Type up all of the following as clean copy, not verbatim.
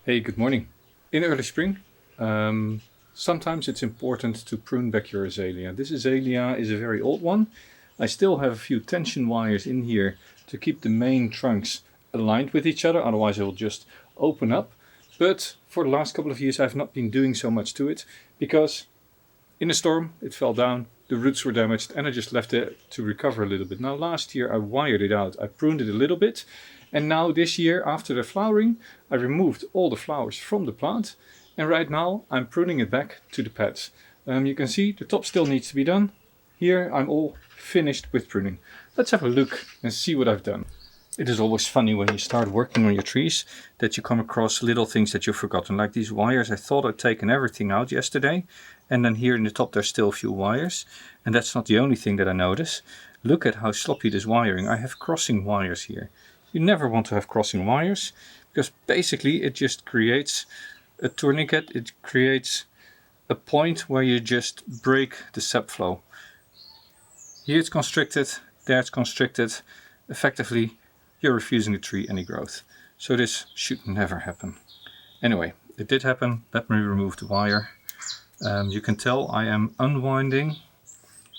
Hey, good morning. In early spring, sometimes it's important to prune back your azalea. This azalea is a very old one. I still have a few tension wires in here to keep the main trunks aligned with each other, otherwise it will just open up. But for the last couple of years I've not been doing so much to it because in a storm it fell down, the roots were damaged, and I just left it to recover a little bit. Now last year I wired it out, I pruned it a little bit, and now this year after the flowering I removed all the flowers from the plant, and right now I'm pruning it back to the pads. You can see the top still needs to be done. Here I'm all finished with pruning. Let's have a look and see what I've done. It is always funny when you start working on your trees that you come across little things that you've forgotten. Like these wires, I thought I'd taken everything out yesterday, and then here in the top there's still a few wires. And that's not the only thing that I notice. Look at how sloppy this wiring. I have crossing wires here. You never want to have crossing wires because basically it just creates a tourniquet. It creates a point where you just break the sap flow. Here it's constricted, there it's constricted. Effectively you're refusing the tree any growth. So this should never happen. Anyway, it did happen. Let me remove the wire. You can tell I am unwinding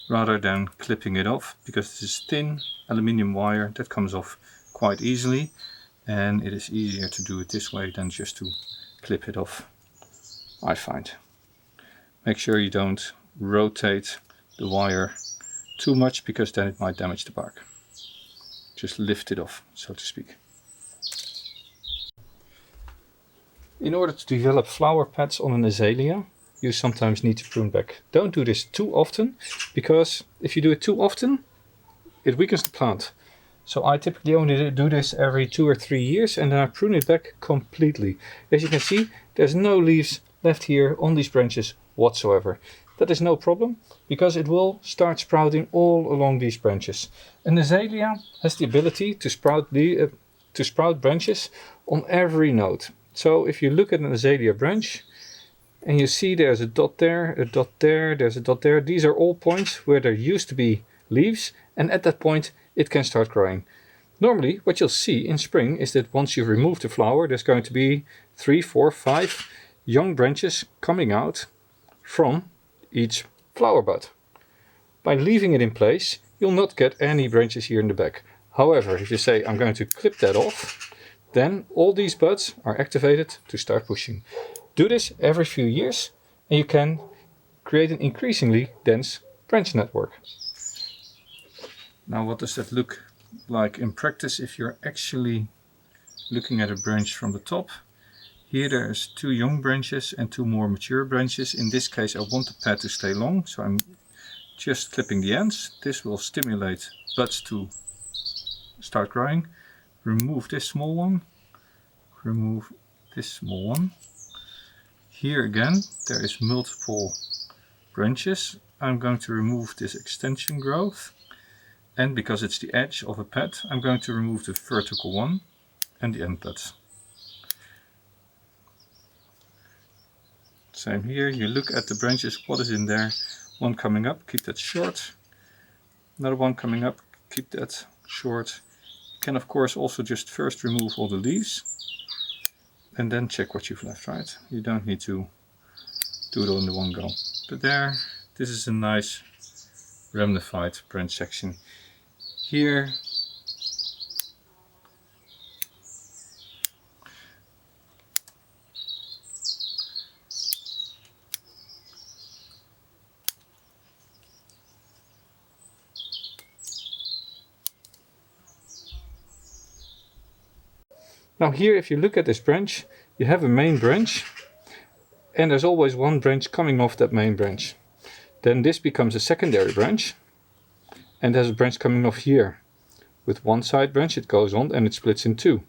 rather than clipping it off because this is thin aluminium wire that comes off quite easily, and it is easier to do it this way than just to clip it off, I find. Make sure you don't rotate the wire too much because then it might damage the bark. Just lift it off, so to speak. In order to develop flower pads on an azalea, you sometimes need to prune back. Don't do this too often, because if you do it too often, it weakens the plant. So I typically only do this every 2 or 3 years, and then I prune it back completely. As you can see, there's no leaves left here on these branches whatsoever. That is no problem, because it will start sprouting all along these branches. An azalea has the ability to sprout branches on every node. So if you look at an azalea branch and you see there's a dot there, a dot there, there's a dot there. These are all points where there used to be leaves, and at that point it can start growing. Normally what you'll see in spring is that once you've removed the flower, there's going to be 3, 4, 5 young branches coming out from each flower bud. By leaving it in place, you'll not get any branches here in the back. However, if you say I'm going to clip that off, then all these buds are activated to start pushing. Do this every few years and you can create an increasingly dense branch network. Now what does that look like in practice if you're actually looking at a branch from the top? Here there's 2 young branches and 2 more mature branches. In this case I want the pad to stay long, so I'm just clipping the ends. This will stimulate buds to start growing. Remove this small one. Remove this small one. Here again there is multiple branches. I'm going to remove this extension growth. And because it's the edge of a pad, I'm going to remove the vertical one and the end buds. Same here, you look at the branches, what is in there. One coming up, keep that short. Another one coming up, keep that short. You can of course also just first remove all the leaves and then check what you've left, right? You don't need to do it all in one go. But there, this is a nice ramified branch section. Here now here if you look at this branch, you have a main branch and there's always one branch coming off that main branch. Then this becomes a secondary branch and there's a branch coming off here. With one side branch it goes on and it splits in 2.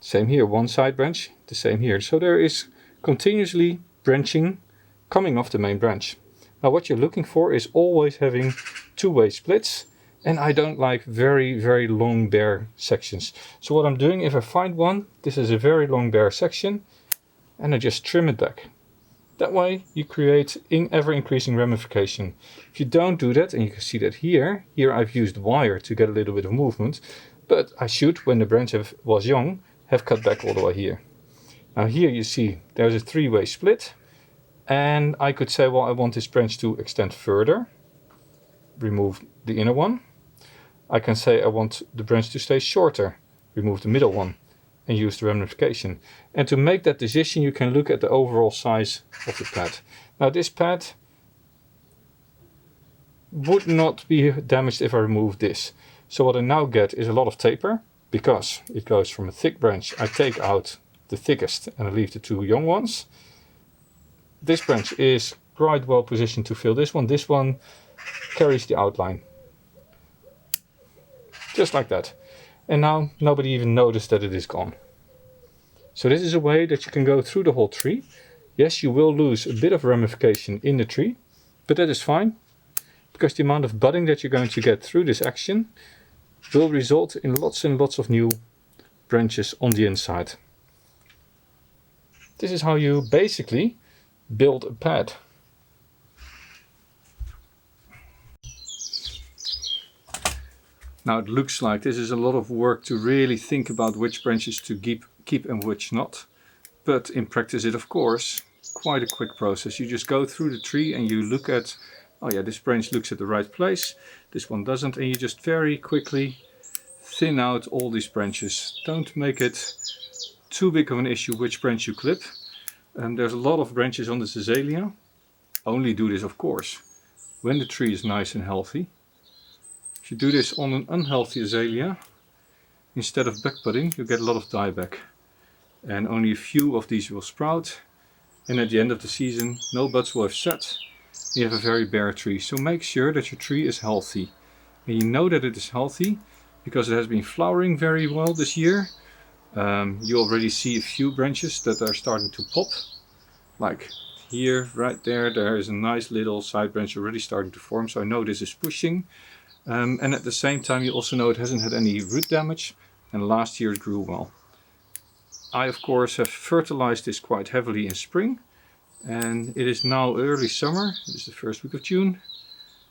Same here, one side branch, the same here. So there is continuously branching coming off the main branch. Now what you're looking for is always having 2-way splits, and I don't like very long bare sections. So what I'm doing, if I find one, this is a very long bare section, and I just trim it back. That way you create ever increasing ramification. If you don't do that, and you can see that here I've used wire to get a little bit of movement, but I should, when the branch was young, have cut back all the way here. Now here you see there's a three-way split, and I could say, well, I want this branch to extend further. Remove the inner one. I can say I want the branch to stay shorter. Remove the middle one and use the ramification. And to make that decision, you can look at the overall size of the pad. Now this pad would not be damaged if I remove this. So what I now get is a lot of taper, because it goes from a thick branch. I take out the thickest and I leave the two young ones. This branch is quite well positioned to fill this one. This one carries the outline. Just like that. And now nobody even noticed that it is gone. So this is a way that you can go through the whole tree. Yes, you will lose a bit of ramification in the tree, but that is fine, because the amount of budding that you're going to get through this action will result in lots and lots of new branches on the inside. This is how you basically build a pad. Now it looks like this is a lot of work to really think about which branches to keep and which not. But in practice it, of course, quite a quick process. You just go through the tree and you look at, oh yeah, this branch looks at the right place, this one doesn't, and you just very quickly thin out all these branches. Don't make it too big of an issue which branch you clip. There's a lot of branches on this azalea. Only do this, of course, when the tree is nice and healthy. If you do this on an unhealthy azalea, instead of back budding, you get a lot of dieback. And only a few of these will sprout. And at the end of the season, no buds will have set. You have a very bare tree. So make sure that your tree is healthy. And you know that it is healthy because it has been flowering very well this year. You already see a few branches that are starting to pop. Like here, right there, there is a nice little side branch already starting to form. So I know this is pushing. And at the same time you also know it hasn't had any root damage, and last year it grew well. I of course have fertilized this quite heavily in spring, and it is now early summer. It is the first week of June.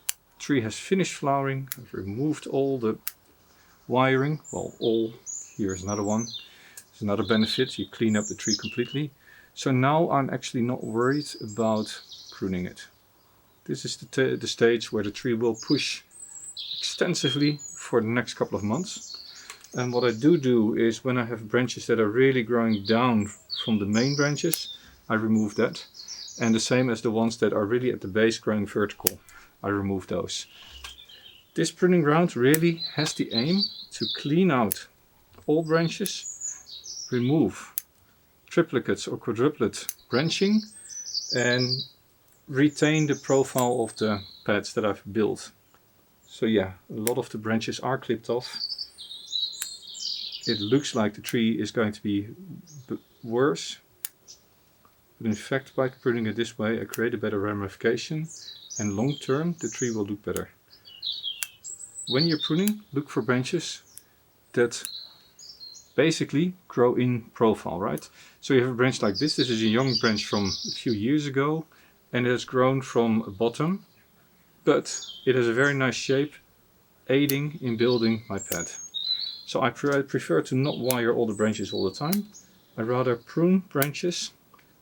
The tree has finished flowering. I've removed all the wiring. Well, all. Here is another one. There's another benefit. You clean up the tree completely. So now I'm actually not worried about pruning it. This is the stage where the tree will push extensively for the next couple of months. And what I do is, when I have branches that are really growing down from the main branches, I remove that. And the same as the ones that are really at the base growing vertical, I remove those. This pruning round really has the aim to clean out all branches, remove triplicates or quadruplet branching, and retain the profile of the pads that I've built. So yeah, a lot of the branches are clipped off. It looks like the tree is going to be worse, but in fact by pruning it this way I create a better ramification, and long term the tree will look better. When you're pruning, look for branches that basically grow in profile, right? So you have a branch like this. This is a young branch from a few years ago, and it has grown from a bottom, but it has a very nice shape, aiding in building my pad. So I prefer to not wire all the branches all the time. I rather prune branches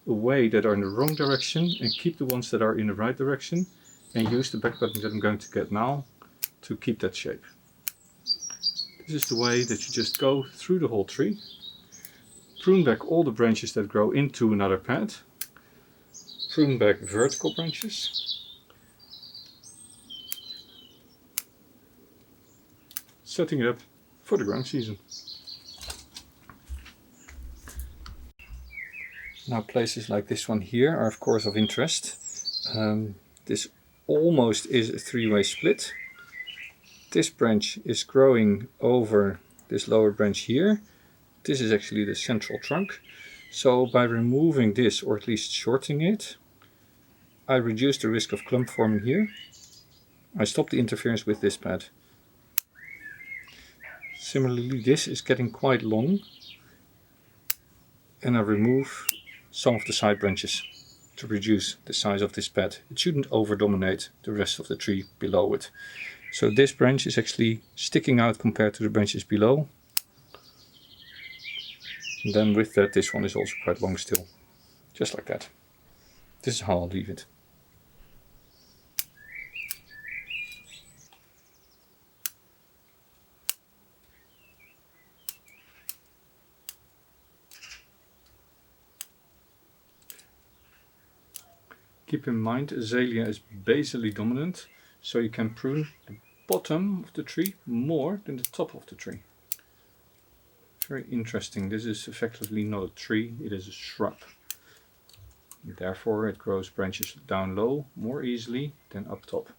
away that are in the wrong direction and keep the ones that are in the right direction, and use the back budding that I'm going to get now to keep that shape. This is the way that you just go through the whole tree. Prune back all the branches that grow into another pad. Prune back vertical branches. Setting it up for the growing season. Now places like this one here are of course of interest. This almost is a three-way split. This branch is growing over this lower branch here. This is actually the central trunk. So by removing this, or at least shortening it, I reduce the risk of clump forming here. I stop the interference with this pad. Similarly, this is getting quite long, and I remove some of the side branches to reduce the size of this pad. It shouldn't over-dominate the rest of the tree below it. So this branch is actually sticking out compared to the branches below. And then with that, this one is also quite long still. Just like that. This is how I'll leave it. Keep in mind, azalea is basally dominant, so you can prune the bottom of the tree more than the top of the tree. Very interesting. This is effectively not a tree, it is a shrub. Therefore it grows branches down low more easily than up top.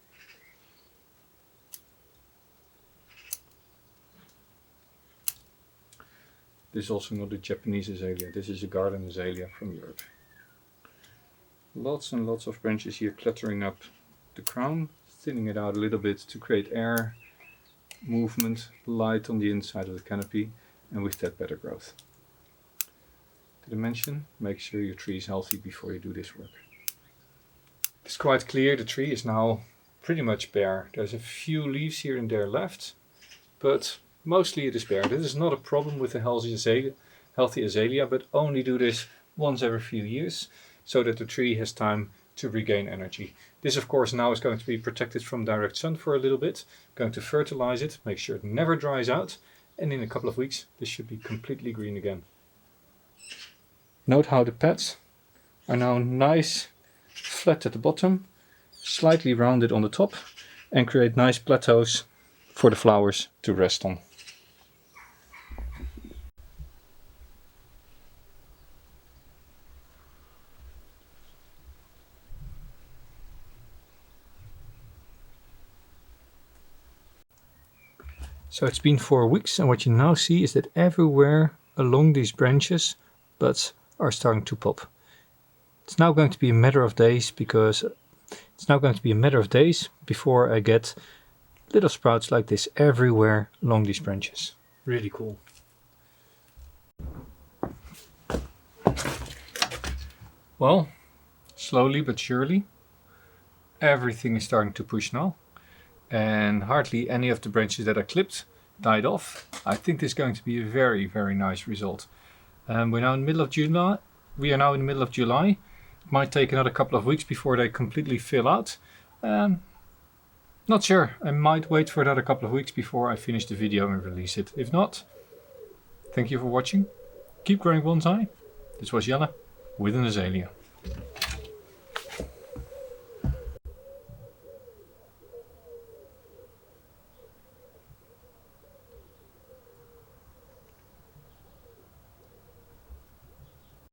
This is also not a Japanese azalea, this is a garden azalea from Europe. Lots and lots of branches here cluttering up the crown, thinning it out a little bit to create air, movement, light on the inside of the canopy, and with that better growth. Did I mention? Make sure your tree is healthy before you do this work. It's quite clear the tree is now pretty much bare. There's a few leaves here and there left, but mostly it is bare. This is not a problem with a healthy azalea, but only do this once every few years, so that the tree has time to regain energy. This of course now is going to be protected from direct sun for a little bit. Going to fertilize it, make sure it never dries out, and in a couple of weeks this should be completely green again. Note how the pads are now nice flat at the bottom, slightly rounded on the top, and create nice plateaus for the flowers to rest on. So it's been 4 weeks, and what you now see is that everywhere along these branches buds are starting to pop. It's now going to be a matter of days before I get little sprouts like this everywhere along these branches. Really cool. Well, slowly but surely everything is starting to push now. And hardly any of the branches that I clipped died off. I think this is going to be a very, very nice result. We're now in the middle of July. We are now in the middle of July. It might take another couple of weeks before they completely fill out. Not sure. I might wait for another couple of weeks before I finish the video and release it. If not, thank you for watching. Keep growing bonsai. This was Jelle with an azalea.